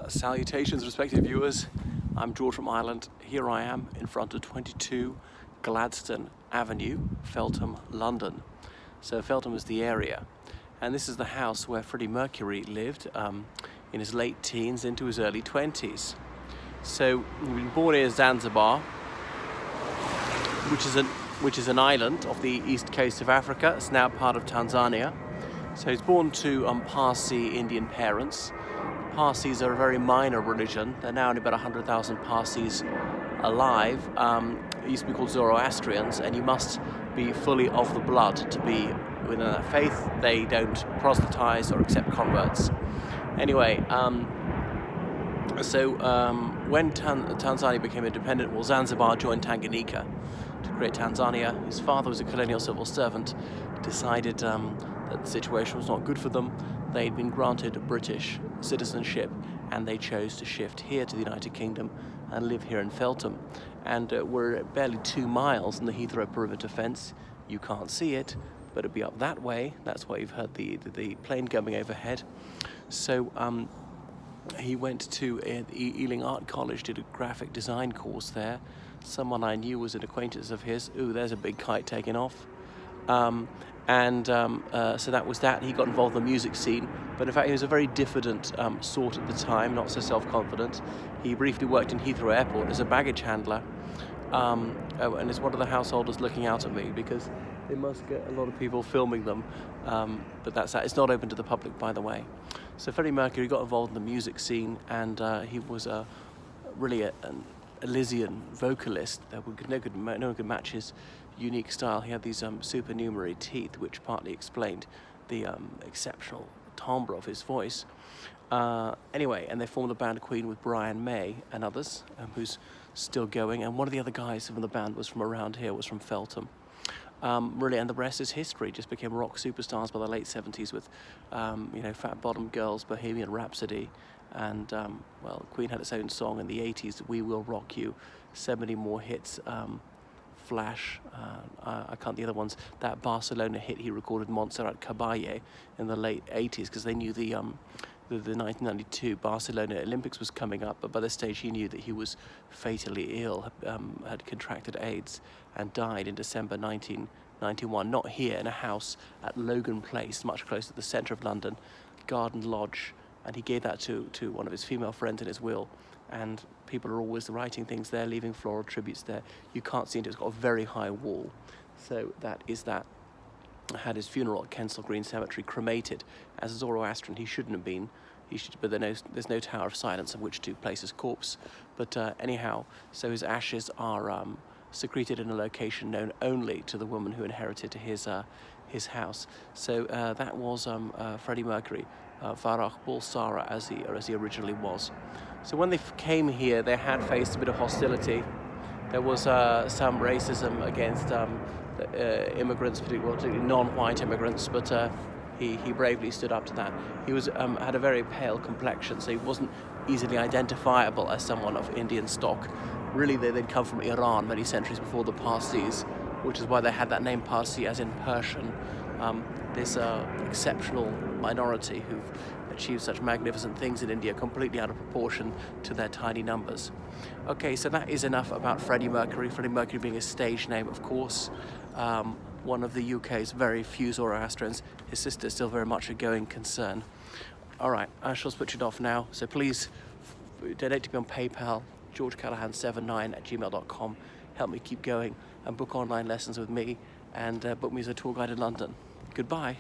Salutations, respected viewers. I'm George from Ireland. Here I am in front of 22 Gladstone Avenue, Feltham, London. So Feltham is the area, and this is the house where Freddie Mercury lived in his late teens into his early 20s. So he was born in Zanzibar, which is an island off the east coast of Africa. It's now part of Tanzania. So he's born to Parsee Indian parents. Parsees are a very minor religion. There are now only about 100,000 Parsees alive. It used to be called Zoroastrians, and you must be fully of the blood to be within that faith. They don't proselytize or accept converts. Anyway, when Tanzania became independent, well, Zanzibar joined Tanganyika to create Tanzania. His father was a colonial civil servant, decided that the situation was not good for them. They'd been granted British citizenship, and they chose to shift here to the United Kingdom and live here in Feltham. And we're barely 2 miles from the Heathrow perimeter fence. You can't see it, but it'll be up that way. That's why you've heard the plane coming overhead. So he went to Ealing Art College, did a graphic design course there. Someone I knew was an acquaintance of his. Ooh, there's a big kite taking off. So that was that. He got involved in the music scene, but in fact he was a very diffident sort at the time, not so self-confident. He briefly worked in Heathrow Airport as a baggage handler, and is one of the householders looking out at me because they must get a lot of people filming them, but that's that. It's not open to the public, by the way. So Freddie Mercury got involved in the music scene, and he was really an Elysian vocalist. No one could match his unique style. He had these supernumerary teeth, which partly explained the exceptional timbre of his voice. Anyway, and they formed the band Queen with Brian May and others, who's still going. And one of the other guys from the band was from around here, was from Feltham. Really, and the rest is history. Just became rock superstars by the late 70s with, Fat Bottom Girls, Bohemian Rhapsody, and Queen had its own song in the 80s, We Will Rock You. So many more hits. Flash, I can't the other ones. That Barcelona hit he recorded, Montserrat Caballé, in the late 80s, because they knew the 1992 Barcelona Olympics was coming up, but by this stage he knew that he was fatally ill, had contracted AIDS, and died in December 1991, not here, in a house at Logan Place, much closer to the centre of London, Garden Lodge, and he gave that to one of his female friends in his will, and people are always writing things there, leaving floral tributes there. You can't see it, it's got a very high wall. So that is that. I had his funeral at Kensal Green Cemetery, cremated as a Zoroastrian. He shouldn't have been. But there's no tower of silence of which to place his corpse. But anyhow, so his ashes are secreted in a location known only to the woman who inherited his house. So that was Freddie Mercury, Farah Bulsara, as he originally was. So when they came here, they had faced a bit of hostility. There was some racism against immigrants, particularly non-white immigrants, but he bravely stood up to that. He had a very pale complexion, so he wasn't easily identifiable as someone of Indian stock. Really, they'd come from Iran many centuries before the Parsees, which is why they had that name Parsee, as in Persian. This exceptional minority who've achieved such magnificent things in India, completely out of proportion to their tiny numbers. Okay, so that is enough about Freddie Mercury. Freddie Mercury being a stage name, of course. One of the UK's very few Zoroastrians. His sister is still very much a going concern. All right, I shall switch it off now. So please donate to me on PayPal, georgecallahan79@gmail.com. Help me keep going and book online lessons with me, and book me as a tour guide in London. Goodbye.